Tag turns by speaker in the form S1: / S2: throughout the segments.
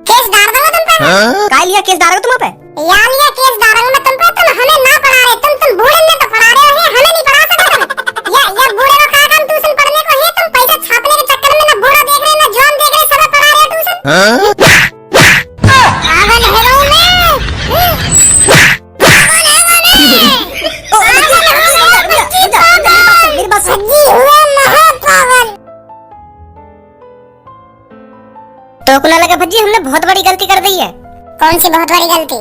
S1: Case डाल दूंगा तुम पे।
S2: काय लिया केस डालोगे तुम पे?
S1: यार लिया केस डाल दूंगा मैं तुम पे। तुम हमें ना पढ़ा रहे, तुम बूढ़े ने तो पढ़ा रहे हो, हमें नहीं पढ़ा सकते तुम। या बूढ़े को क्या काम ट्यूशन पढ़ने को है? तुम पैसा छापने के चक्कर में ना बूढ़ा देख रहे ना जवान देख रहे, सब पढ़ा रहे हो ट्यूशन। पागल है वो मैं।
S2: मेरी बात सुन। टोकना लगा भज्जी, हमने बहुत बड़ी गलती कर दी है।
S1: कौन सी बहुत बड़ी गलती?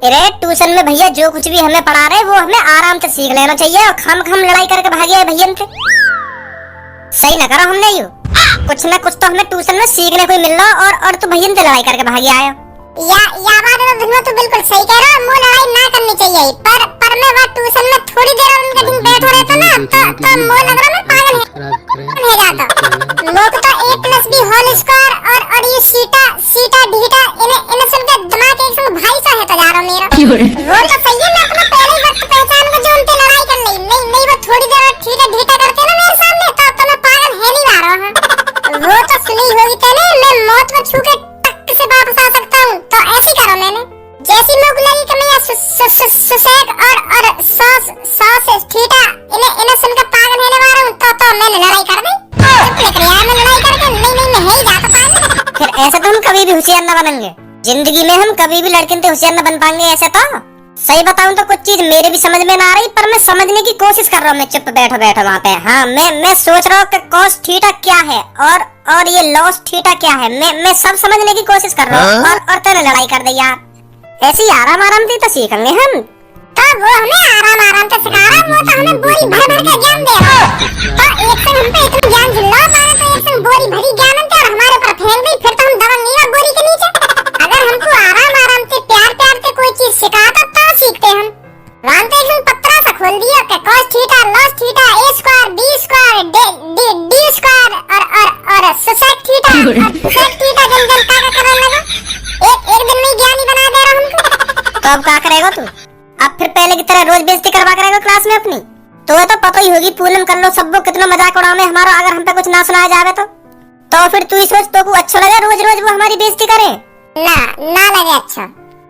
S2: अरे ट्यूशन में भैया जो कुछ भी हमें पढ़ा रहे वो हमें आराम से सीख लेना चाहिए और खम लड़ाई करके भागे है भैया से। सही ना करो हमने यू। कुछ ना कुछ तो हमें ट्यूशन में सीखने को मिल रहा और तो भैया से लड़ाई करके भागे आए।
S1: या बात तो बिल्कुल सही कह रहा हो। वो लड़ाई ना करनी चाहिए, पर मैं वहाँ ट्यूशन में थोड़ी देर उनके दिन बैठा रहता ना तो मो लग रहा मैं पागल है जाता। लोग तो a+b होल स्क्वायर और ये सीटा ढीटा इन्हें सुन के दिमाग एक संग भाई सा है तो जा रहा मेरा। वो तो सही है, मैं अपना पहले ही वक्त पहचान को जो उनसे लड़ाई कर ली। नहीं वो थोड़ी देर ठीटा ढीटा करते ना मेरे सामने तो मैं पागल है नहीं आ रहा। वो तो सुनी होगी तेने, मैं मौत को छू के टक से वापस आ सकता हूँ, तो ऐसी करो मैंने जैसी मुझे लगी कि मैं सुसेक और सॉस ठीटा इन्हें सुनकर पागल होने वाला हूँ तो मैंने लड़ाई कर दी। मैं लड़ाई करके नहीं मैं ही जाता पागल।
S2: फिर ऐसे तो हम कभी भी होशियार न बनेंगे जिंदगी में, हम कभी भी लड़के से होशियार न बन पाएंगे ऐसे तो। सही बताऊं तो कुछ चीज मेरे भी समझ में ना आ रही, पर मैं समझने की कोशिश कर रहा हूँ। मैं चुप बैठो वहाँ पे। हाँ मैं सोच रहा हूँ कि कॉस थीटा क्या है और ये लॉस थीटा क्या है। मैं सब समझने की कोशिश कर रहा हूँ और तेरे लड़ाई कर दी यार। ऐसे ही आराम से तो सीखेंगे हम।
S1: तो वो हमें आराम से सिखा रहा, वो तो हमें बोरी भर के ज्ञान दे रहा। तो एक संग हम पे इतना ज्ञान झुल्ला मारा तो एक संग बोरी भरी ज्ञान अंते और हमारे ऊपर फेंक दी, फिर तो हम दबंगे बोरी के नीचे। अगर हमको आराम से प्यार से कोई चीज सिखाता तो सीखते हम। वहाँ तो एक संग पत्रा सा खोल दिया कि cos theta loss theta a square b square d square और सुसेक थीटा जन का करने लगा। एक दिन में ज्ञानी बना दे रहा हमको।
S2: तो अब क्या करेगा तू? अब फिर पहले की तरह रोज बेइज्जती करवा करेगा क्लास में अपनी? तो ये तो पता ही होगी पूनम कर लो सबको कितना मजाक उड़ावे हमारा अगर हम पे कुछ ना सुनाया जावे तो फिर तू ही सोच तो को अच्छा लगे रोज वो हमारी बेइज्जती करे?
S1: ना लगे अच्छा।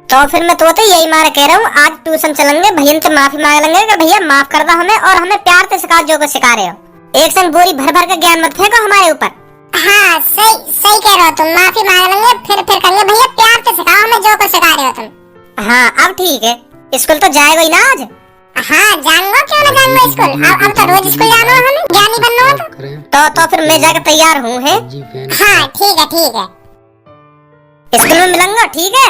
S2: तो फिर मैं तो यही मारे कह रहा हूँ आज ट्यूशन चलेंगे, भैया से माफी मांग लेंगे कि भैया माफ कर दो हमें और हमें प्यार से सिखा जो कुछ सिखा रहे हो। एक संग बोरी भर के ज्ञान मत फेंको हमारे ऊपर।
S1: हाँ सही कह रहे हो तुम। माफी मांग लेंगे फिर कहेंगे भैया प्यार से सिखाओ हमें जो कुछ सिखा रहे हो तुम।
S2: हाँ अब ठीक है। स्कूल तो जाएगा ही ना आज?
S1: हाँ जाऊंगा, क्यों ना जाऊंगा स्कूल। अब तो रोज स्कूल जाना है हमें, ज्ञानी बनना है
S2: तो फिर मैं जाकर तैयार हूँ है।
S1: हाँ ठीक है
S2: स्कूल में मिलूंगा। ठीक है।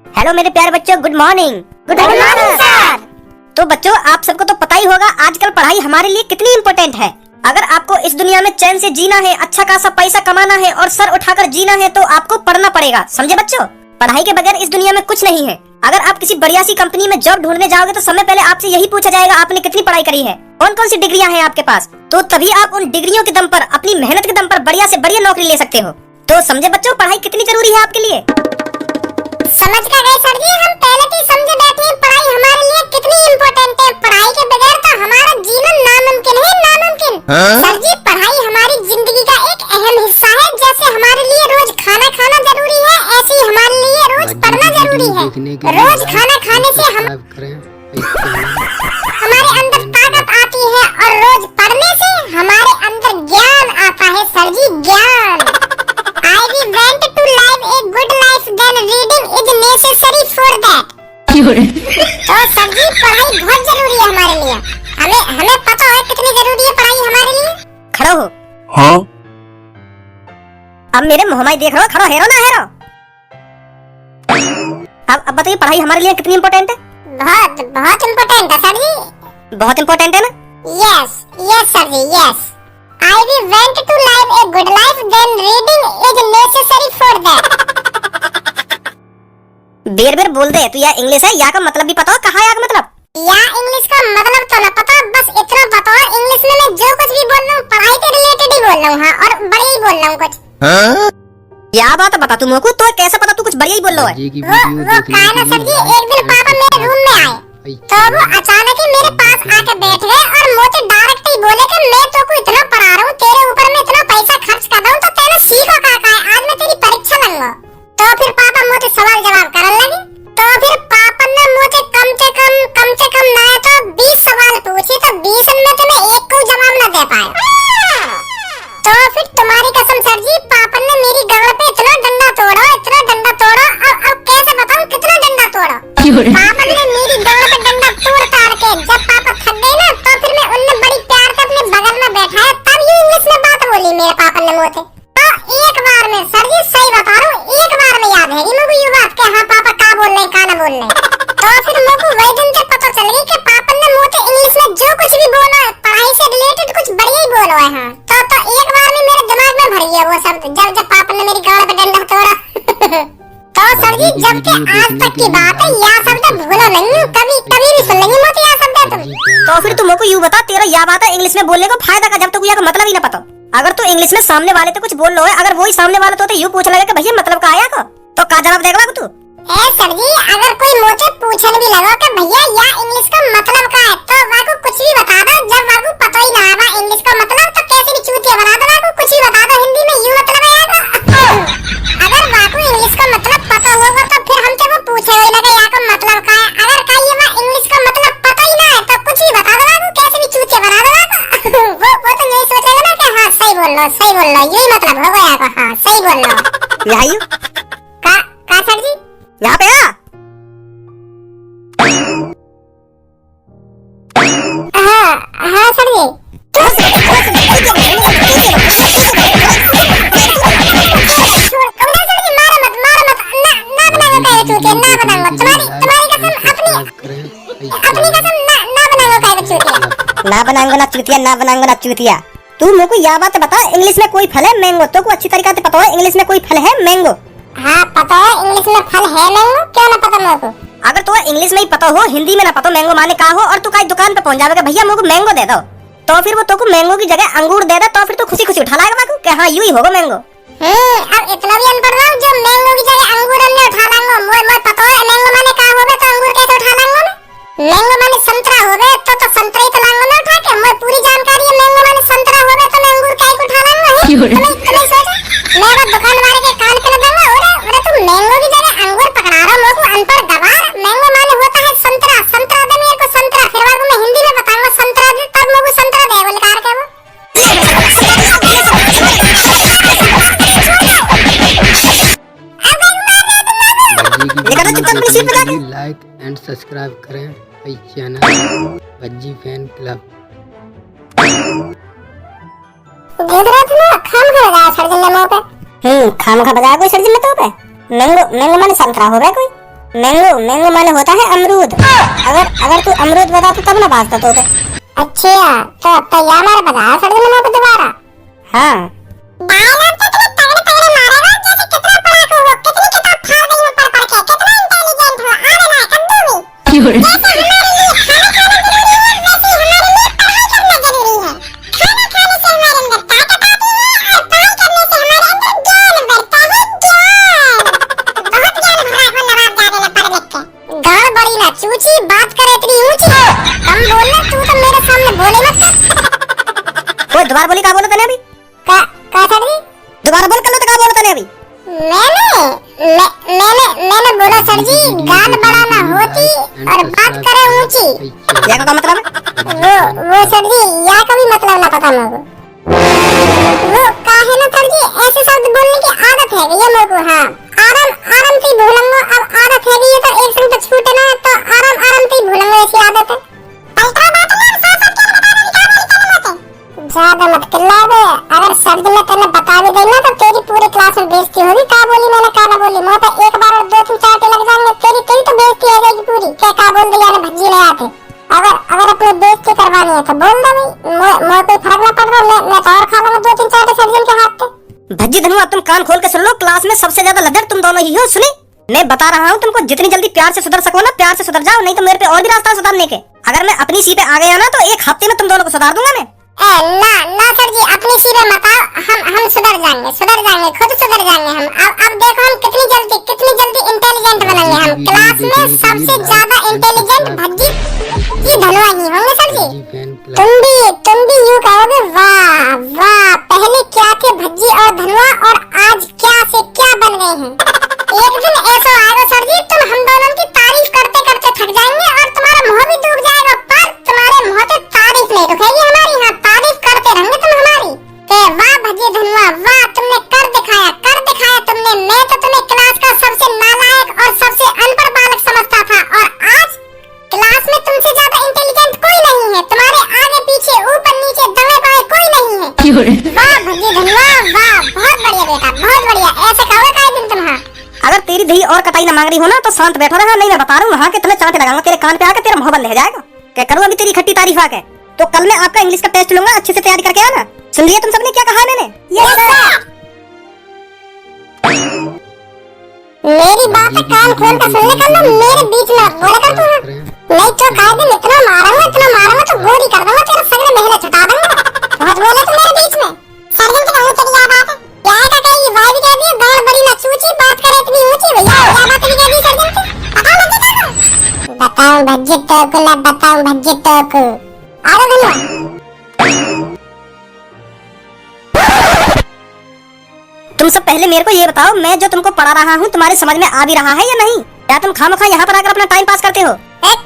S2: हेलो मेरे प्यारे बच्चों, good morning.
S1: Good morning sir.
S2: तो बच्चों आप सबको तो पता ही होगा आजकल पढ़ाई हमारे लिए कितनी इम्पोर्टेंट है। अगर आपको इस दुनिया में चैन से जीना है, अच्छा खासा पैसा कमाना है और सर उठाकर जीना है तो आपको पढ़ना पड़ेगा। समझे बच्चों? पढ़ाई के बगैर इस दुनिया में कुछ नहीं है। अगर आप किसी बढ़िया सी कंपनी में जॉब ढूंढने जाओगे तो समय पहले आपसे यही पूछा जाएगा आपने कितनी पढ़ाई करी है, कौन सी डिग्रियां हैं आपके पास। तो तभी आप उन डिग्रियों के दम पर, अपनी मेहनत के दम पर बढ़िया से बढ़िया नौकरी ले सकते हो। तो समझे बच्चों पढ़ाई कितनी जरूरी है आपके लिए?
S1: समझ कर गए सर जी, हम पहले से समझे बैठे हैं पढ़ाई हमारे लिए कितनी इम्पोर्टेंट है। पढ़ाई के बगैर तो हमारा जीवन नामुमकिन है, नामुमकिन। सर जी पढ़ाई हमारी जिंदगी का एक अहम हिस्सा है। जैसे हमारे लिए रोज खाना खाना जरूरी है, ऐसे ही हमारे लिए रोज पढ़ना जरूरी है। रोज खाना खाने से हमारे अंदर ताकत आती है और रोज पढ़ने से हमारे अंदर ज्ञान आता है। सर जी ज्ञान। I went to live a good life, then reading is necessary for that. तो सर जी पढ़ाई बहुत जरूरी है हमारे लिए। हमें पता है कितनी जरूरी है पढ़ाई हमारे लिए।
S2: खड़ो हो।
S3: हाँ
S2: अब मेरे मुंह में देख रहे हो, खड़ो हेरो ना हेरो। अब बताइए पढ़ाई हमारे लिए कितनी इम्पोर्टेंट है?
S1: बहुत इम्पोर्टेंट है सर जी।
S2: बहुत इम्पोर्टेंट है ना?
S1: यस सर जी yes. I went to live a good life, then reading is necessary for that.
S2: बेर बोल दे तू। या इंग्लिश है या का मतलब भी पता हो? कहाँ या का मतलब?
S1: या इंग्लिश का मतलब तो ना पता, बस इतना बताओ इंग्लिश में मैं जो कुछ भी बोल रहा हूँ पढ़ाई के रिलेटेड ही बोल रहा हूँ। हाँ और बढ़िया ही बोल रहा हूँ कुछ।
S2: क्या बात है बता तू मेरे को, तो कैसे पता तू कुछ बढ़िया ही बोल रहा है?
S1: वो कहा ना सर जी, एक दिन पापा मेरे रूम में आए तो वो अचानक ही मेरे पास आके बैठ गए और मुझे डायरेक्ट ही बोले कि मैं तो को इतना पढ़ा लगी मोती यार शब्द है तुम।
S2: तो फिर तुम को यूं बता, तेरा या बात है इंग्लिश में बोलने को फायदा का, जब तक का मतलब ही ना पता। अगर तू इंग्लिश में सामने वाले तो कुछ बोल लो है, अगर वही सामने वाला तो यूं पूछ लगा कि भैया मतलब का आया तो का जवाब देगा तू?
S1: ए सर जी, अगर कोई मुझे पूछने भी लगा कि भैया या इंग्लिश का मतलब का है, तो वाको कुछ भी बता दो। जब वाको पता ही ना आवा इंग्लिश का मतलब, तो कैसे भी चूतिया बना दो, वाको कुछ भी बता दो हिंदी में यूं मतलब आएगा। अगर वाको इंग्लिश का मतलब पता होगा तो फिर हमसे वो पूछे ही लगा या का मतलब का है। अगर का ये वा इंग्लिश का मतलब पता ही ना है तो कुछ भी बता दो, वाको कैसे भी चूतिया बना दो वाको। वो तो यही सोचेगा ना कि हाँ सही बोल लो, यही मतलब होगा या का। हाँ सही बोल लो।
S2: यही
S1: का सर जी
S2: यहाँ पे आ।
S1: हाँ सर जी।
S2: ना बनाऊंगा ना चूतिया, ना बनाऊंगा ना चूतिया। तू मेरे को यह बात बता, इंग्लिश में कोई फल है मैंगो? तो को अच्छी तरीके से पता है इंग्लिश में कोई फल है मैंगो?
S1: हाँ पता है इंग्लिश में फल है मैंगो, क्यों ना पता मेरे को।
S2: अगर तो इंग्लिश में ही पता हो, हिंदी में ना पता मैंगो माने का हो, और तू कहीं दुकान पे पहुंच जाएगा भैया मेरे को मैंगो दे दो, तो फिर वो तो को मैंगो की जगह अंगूर दे दे, तो फिर तो खुशी खुशी उठा लाएगा बाकू कि हाँ यूं ही होगा मैंगो।
S1: अब इतना भी अनपढ़ ना जो मैंगो की जगह अंगूर हमने उठा लांगो। मोय पता है मैंगो माने का होवे तो अंगूर कैसे उठा लांगो मैं। मैंगो माने संतरा होवे तो संतरा ही तो लांगो ना उठा के। मोय पूरी जानकारी है मैंगो माने संतरा होवे तो मैं अंगूर काहे को उठा लांगो है। तुम्हें सोचा मैं वो दुकान वाले के कान पे न दूंगा। ओरे तुम मैंगो की जगह अंगूर पकड़ा रहा हो, मोको अनपढ़ गवार। मैंगो माने होता है संतरा। संतरा दे मेरे को संतरा, फिर बाद में हिंदी में बताऊंगा संतरा दे, तब मोको संतरा दे बोल कार के वो।
S3: लाइक एंड सब्सक्राइब करें इस चैनल भज्जी फैन क्लब।
S1: देख रहा था ना खाम खा लगा सर जी ने मुंह पे।
S2: खाम खा बजाया कोई सर जी में तो पे। मैंगो माने संतरा हो गया कोई। मैंगो माने होता है अमरूद। अगर तू अमरूद बता तो तब ना बात तो पे।
S1: अच्छा तो या मार बजा सर जी ने पे दोबारा।
S2: हाँ
S1: डायलॉग तो कितने तगड़े तगड़े मारेगा, जैसे कितना पढ़ा हो, कितनी किताब फाड़ गई हो पढ़ के, कितना इंटेलिजेंट हो। आने ना कद्दू में जैसे हमारे लिए खाना खाना जरूरी है, वैसे हमारे लिए पढ़ाई करना जरूरी है। खाना खाने से हमारे अंदर ताकत आती है और पढ़ाई करने से हमारे अंदर ज्ञान बढ़ता है। ज्ञान बहुत ज्ञान भरा है नवाब जादे ने पढ़ लिख के। गाड़ बड़ी ना चूची, बात करे इतनी ऊंची, कम बोलना। तू तो मेरे सामने बोले मत कर।
S2: कोई दोबारा बोली का बोला तने अभी?
S1: का सर जी
S2: दोबारा बोल कर लो तो का बोला तने अभी?
S1: मैंने बोला सर जी गाल बड़ा ना होती और बात करे ऊंची।
S2: या का मतलब है?
S1: वो सर जी या का भी मतलब ना पता मेरे को। वो काहे ना सर जी ऐसे शब्द बोलने की आदत है ये मेरे को। हाँ आराम से भूलूंगा। अब आदत है ये तो एक संग तो छूटे ना, तो आराम से भूलूंगा, ऐसी आदत है। पलटा बात ना साथ क्या बता रही, क्या बोली तने मत ज्यादा मत चिल्ला बे। अगर शब्द में तने बता भी देना तो तेरी पूरी क्लास में बेइज्जती होगी। का बोली मैंने का ना बोली, मुंह पे एक बार और दो तीन चाटे लग जाएंगे, तेरी तो बेइज्जती हो जाएगी पूरी। क्या का बोल दिया ने भज्जी ले आते। अगर अपनी बेइज्जती करवानी है तो बोल दो भाई, मोए कोई फर्क ना पड़ रहा। मैं तो और खा लूंगा दो तीन चाटे सर्जन के हाथ पे।
S2: भज्जी धनुआ तुम कान खोल के सुन लो, क्लास में सबसे ज्यादा लद्दर तुम दोनों ही हो। सुनी मैं बता रहा हूँ तुमको, जितनी जल्दी प्यार से सुधर सको ना प्यार से सुधर जाओ, नहीं तो मेरे पे और भी रास्ता सुधारने के। अगर मैं अपनी सी पे आ गया ना तो एक हफ्ते में तुम दोनों को सुधार दूंगा मैं।
S1: ना सर जी अपनी सी पे मत आओ। हम सुधर जाएंगे खुद सुधर जाएंगे हम। अब देखो हम कितनी जल्दी इंटेलिजेंट बनेंगे। हम क्लास में सबसे ज्यादा इंटेलिजेंट भज्जी की धनुआ ही होंगे सर जी। तुम भी यूं कहोगे वाह पहले क्या थे भज्जी और धनुआ और आज क्या से क्या बन गए हैं। एक दिन ऐसा आएगा सर जी तुम हम दोनों की तारीफ करते करते थक जाएंगे और तुम्हारा मुंह भी डूब जाएगा, पर तुम्हारे मुंह से तारीफ नहीं रुकेगी हमारी। हाँ तारीफ करते रहेंगे तुम हमारी। वाह भज्जी धनुआ वाह, तुमने कर दिखाया तुमने। मैं तो तुम्हें क्लास का सबसे नालायक और सबसे अनपढ़ बालक समझता था, और आज क्लास में तुमसे ज्यादा इंटेलिजेंट कोई नहीं है। तुम्हारे आगे पीछे ऊपर नीचे दबे पाए कोई नहीं है। वाह भज्जी धनुआ वाह, बहुत बढ़िया बेटा बहुत बढ़िया। ऐसे कहोगे काहे दिन तुम। हाँ
S2: अगर तेरी दही और कटाई ना मांग रही हो ना तो शांत बैठो रहा, नहीं मैं बता रहा हूँ वहाँ के तुम्हें चांटे लगाऊंगा तेरे कान पे आके, तेरा मुंह बंद हो जाएगा। क्या करूँ अभी तेरी खट्टी तारीफ आके? तो कल मैं आपका इंग्लिश का टेस्ट लूंगा, अच्छे से तैयारी करके आना। सुन लिया तुम सबने क्या कहा मैंने?
S1: Yes sir. मेरी बात कान खोल कर सुनने का ना, मेरे बीच में बोला कर तू। नहीं तो काहे दिन इतना मारूंगा तो गोली कर दूंगा तेरा सर में मेहनत छुटा दूंगा। बहुत बोले तू मेरे बीच में। सर्जन के कहूं तेरी क्या बात है? क्या है का कहीं वाई भी कह दी गांड बड़ी ना चूची बात करे इतनी ऊंची भैया क्या बात भी कह दी सर्जन से? बताऊं भज्जी तो को ला बताऊं भज्जी तो को। आगे धन्यवाद।
S2: तुम सब पहले मेरे को ये बताओ, मैं जो तुमको पढ़ा रहा हूँ तुम्हारे समझ में आ भी रहा है या नहीं? क्या तुम खामखा यहाँ पर आकर अपना टाइम पास करते हो?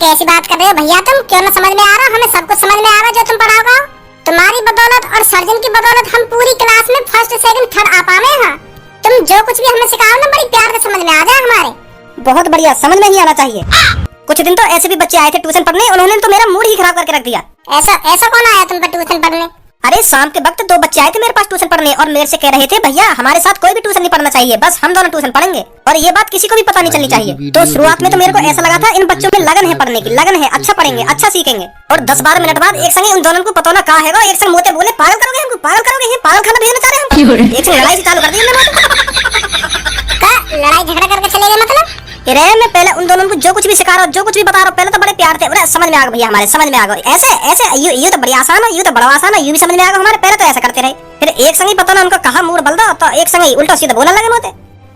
S1: कैसी बात कर रहे हो भैया तुम? क्यों ना समझ में आ रहा? हमें सब कुछ समझ में आ रहा जो तुम पढ़ाओगे। तुम्हारी बदौलत और सर्जन की बदौलत हम पूरी क्लास में फर्स्ट सेकंड थर्ड आ पावे हैं। तुम जो कुछ भी हमें सिखाओ ना बड़ी प्यार से समझ में आ जाए हमारे।
S2: बहुत बढ़िया, समझ में ही आना चाहिए। कुछ दिन तो ऐसे भी बच्चे आए थे ट्यूशन पढ़ने, उन्होंने तो मेरा मूड ही खराब करके रख दिया।
S1: ऐसा कौन आया तुम पर ट्यूशन पढ़ने?
S2: अरे शाम के वक्त 2 बच्चे आए थे मेरे पास ट्यूशन पढ़ने और मेरे से कह रहे थे भैया हमारे साथ कोई भी ट्यूशन नहीं पढ़ना चाहिए, बस हम दोनों ट्यूशन पढ़ेंगे और ये बात किसी को भी पता नहीं चलनी चाहिए। तो शुरुआत में तो मेरे को ऐसा लगा था इन बच्चों में लगन है पढ़ने की, लगन है, अच्छा पढ़ेंगे, अच्छा सीखेंगे। और 10-12 मिनट बाद एक संगे उन दोनों को पता ना कहा है, एक संग मोते बोले पागल करोगे हमको, पागल करोगे, पागल खाना भेजना चाह रहे हम। एक संग लड़ाई से चालू कर दी
S1: लड़ाई झगड़ा करके चले गए मतलब?
S2: अरे मैं पहले उन दोनों को जो कुछ भी सिखा रहा हूँ, जो कुछ भी बता रहा हूँ, पहले तो बड़े प्यार थे। अरे समझ में आ गया भैया, हमारे समझ में आ गया। ऐसे ये तो बड़ी आसान है, ये तो बड़ा आसान है, ये भी समझ में आ गया हमारे। पहले तो ऐसा करते रहे, फिर एक संग ही पता ना उनका कहा मूड बल दो, तो एक संग ही उल्टा सीधा बोलने लगे मोते।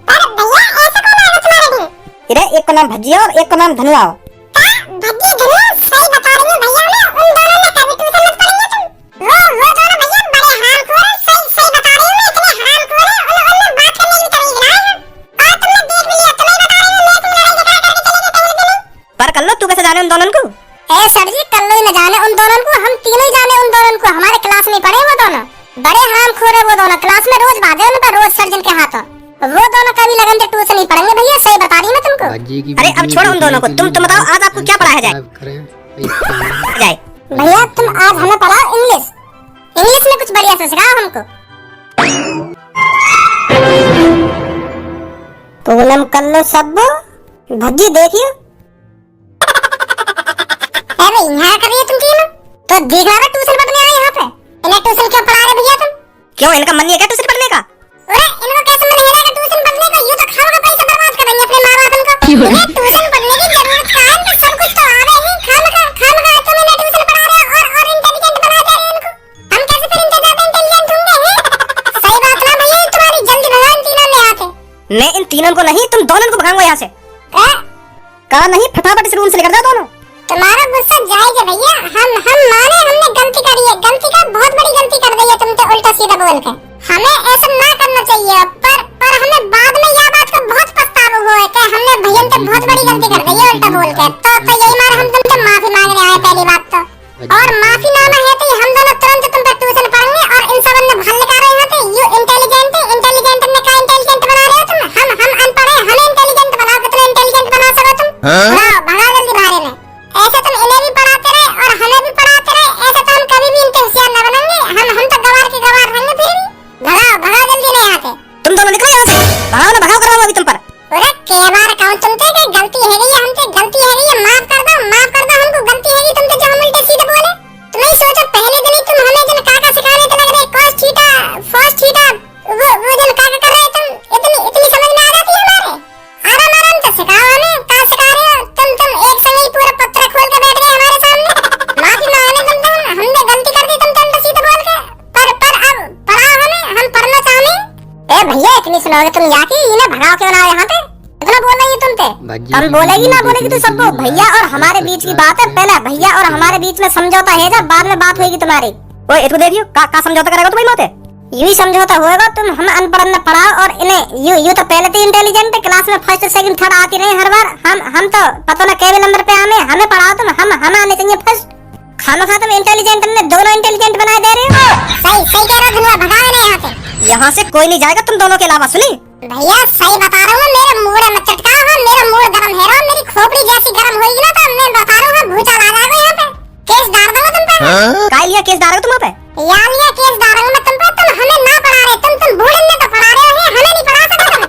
S1: अरे भैया ऐसा कौन है तुम्हारे दिन?
S2: अरे एक का नाम भज्जिया और एक का नाम धनुआ।
S1: भज्जी धनुआ सही बता रही हो भैया ना, उन दोनों ने कभी ट्यूशन मत पढ़ेंगे तुम। वो दोनों भैया बड़े हरामखोर हैं, सही बता रही हो, इतने हरामखोर हैं, उन्होंने बात करने की तमीज ना है। और तुमने देख लिया, तुम्हें बता रही हूं मैं, तुम लड़ाई झगड़ा करके चले गए कहीं भी नहीं।
S2: पर कर लो, तू कैसे जाने उन दोनों को?
S1: ए सर जी कर लो ही न जाने उन दोनों को, हम तीनों ही जाने उन दोनों को। हमारे क्लास में पढ़े वो दोनों, बड़े हरामखोर है वो दोनों। क्लास में रोज बाधे उन पर, रोज सर्जन के हाथों। वो दोनों कभी लगन से ट्यूशन नहीं पढ़ेंगे भैया, सही बता रही मैं तुमको।
S2: अरे अब छोड़ो उन दोनों को, तुम बताओ आज आपको क्या पढ़ाया जाए?
S1: भैया तुम आज हमें पढ़ाओ इंग्लिश। इंग्लिश में कुछ बढ़िया से सिखाओ हमको। पूनम कल्लो सब्बो भज्जी देखियो। अरे यहाँ कर रही है तुम तीनों? तो देख रहा ट्यूशन पढ़ने आए यहाँ पे। इन्हें ट्यूशन क्यों पढ़ा रहे भैया तुम?
S2: क्यों इनका मन नहीं है क्या ट्यूशन पढ़ने का?
S1: अरे इनको कैसे मन है ट्यूशन पढ़ने का? ये तो खाओ का पैसा बर्बाद कर देंगे अपने माँ बाप इनको। इन्हें ट्यूशन पढ़ने की जरूरत क्या है? इनको सब कुछ तो आवे ही। खामखा तुम इन्हें ट्यूशन पढ़ा रहे हो और इंटेलिजेंट बना दे रहे हो इनको। हम कैसे फिर इनके ज्यादा इंटेलिजेंट होंगे? सही बात ना भैया, तुम्हारी जल्दी भगाओ इन तीनों ने यहाँ से।
S2: मैं इन तीनों को नहीं, तुम दोनों को भगाऊंगा यहाँ से। कहा नहीं, फटाफट इस रूम से निकल जाओ दोनों।
S1: तुम्हारा गुस्सा जायज है भैया, हम माने हमने गलती करी है, गलती का बहुत बड़ी गलती कर दी है तुम तो उल्टा सीधा बोल के। हमें ऐसा ना करना चाहिए, पर हमें बाद में यह बात का बहुत पछतावा हुआ है कि हमने भैया तो बहुत बड़ी गलती कर दी है उल्टा बोल के। तो यही मारे हम तुमसे माफी मांग रहे हैं पहली बात तो। और माफी मांगना है तो हम दोनों तुरंत तुम पर ट्यूशन पढ़ेंगे और इन सब ने भाल निकाल रहे हैं तो यू इंटेलिजेंट है, इंटेलिजेंट ने का इंटेलिजेंट बना रहे हो तुम। हम अनपढ़ हैं, हमें इंटेलिजेंट बनाओ, कितना इंटेलिजेंट बना सको तुम। भगा जल्दी भारे में। ऐसे तुम इन्हें भी पढ़ाते रहे और हमें भी पढ़ाते रहे, ऐसे तो हम कभी भी इनके होशियार न बनेंगे। हम तो गवार के गवार रहेंगे फिर भी। भगा जल्दी नहीं यहाँ से।
S2: तुम दोनों निकलो यहाँ से, भगाओ ना, भगाओ कराऊंगा अभी तुम पर।
S1: अरे के बार कहूं तुमसे कि गलती है गई, हमसे गलती है गई, माफ कर दो हमको, गलती है गई तुमसे जो हम उल्टे सीधे बोले। तुम्हें सोचो पहले दिन ही तुम हमें जन काका सिखाने तो लग रहे कॉस थीटा फॉस थीटा, वो जन काका कर रहे तुम इतनी समझ में आ जाती है हमारे। आराम से सिखाओ हमें, का सिखा रहे हो तुम एक संग ही पूरा पत्र खोल के बैठ गए हमारे सामने। माफी मांगने तुम हमने गलती कर दी तुम उल्टा सीधे बोल के। पर अब पढ़ाओ हमें, हम पढ़ना चाहते। ए भैया इतनी सुनोगे तुम यहाँ की, इन्हें भगाओ क्यों ना यहाँ पे? इतना बोल रही है तुम पे। हम बोलेगी ना बोलेगी तो सबको। भैया और हमारे बीच की बात है, पहले भैया और हमारे बीच में समझौता है, जब बाद में बात होगी तुम्हारी।
S2: ओए इसको देखियो, का समझौता करेगा तुम्हारी मोते?
S1: यूं ही समझौता होगा, तुम हम अनपढ़ न पढ़ाओ और इन्हें यू तो पहले तो इंटेलिजेंट है, क्लास में फर्स्ट सेकंड थर्ड आती रही हर बार। हम तो पता ना केवल नंबर पे हमें पढ़ाओ तुम, हम आने चाहिए फर्स्ट। खाना खा तुम इंटेलिजेंट ने दोनों इंटेलिजेंट बनाए दे रहे हो। सही कह रहा धनुआ, भगाओ इन्हें यहाँ से।
S2: यहाँ से कोई नहीं जाएगा तुम दोनों के अलावा। सुनी
S1: भैया सही बता रहा हूँ, मेरा मूड मत चटकाओ, मेरा मूड गरम है, मेरी खोपड़ी जैसी गरम होगी ना तो मैं बता रहा हूँ भूचाल आ जाएगा यहाँ पे। केस डाल दूंगा तुम पे।
S2: काय लिया केस डालोगे तुम पे?
S1: यार लिया केस डाल दूंगा मैं तुम पे। तुम हमें ना पढ़ा रहे, तुम बूढ़े ने तो पढ़ा रहे हो, हमें नहीं पढ़ा सकते तुम।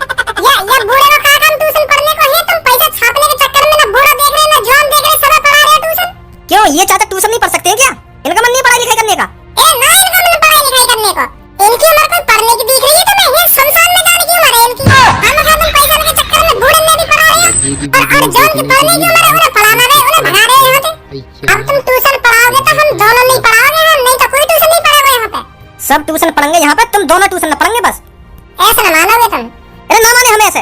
S1: या बूढ़े को कहा हम ट्यूशन पढ़ने को है, तुम पैसा छापने के चक्कर में ना बूढ़ा देख रहे ना जवान देख रहे, सब पढ़ा रहे हो ट्यूशन।
S2: क्यों ये चाचा ट्यूशन नहीं पढ़ सकते हैं क्या? इनका मन नहीं पढ़ाई लिखाई करने का?
S1: ए ना इनका मन पढ़ाई लिखाई करने को, इनकी उम्र कोई पढ़ने की दिख रही है तुम्हें? ये शमशान में जाने की उम्र है इनकी। हम तुम पैसा के चक्कर में बूढ़े ने भी पढ़ा रहे हो और जवान की पढ़ने की उम्र है, उन्हें पढ़ाना है, उन्हें भगा रहे हैं तुम ट्यूशन पढ़ाओगे तो हम दोनों नहीं पढ़ाओगे, हम नहीं तो कोई ट्यूशन नहीं पढ़ाओगे यहाँ पे।
S2: सब ट्यूशन पढ़ेंगे यहाँ पे, तुम दोनों ट्यूशन न पढ़ेंगे बस।
S1: ऐसा न मानोगे तुम।
S2: अरे ना माने हम ऐसे।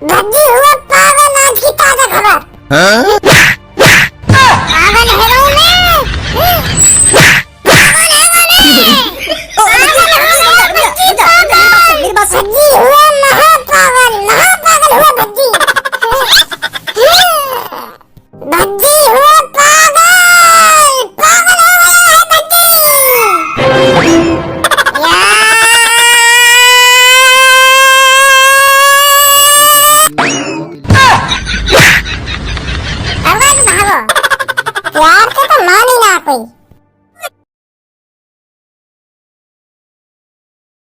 S1: भज्जी हुआ पागल, आज की ताजा खबर। पागल है वो मैं।
S2: मेरी बात सुन।
S1: भज्जी हुआ महापागल, महापागल हुआ भज्जी। भज्जी हुआ पागल, पागल हो गया है भज्जी। आवाज भागो, प्यार से तो मान ही ना कोई।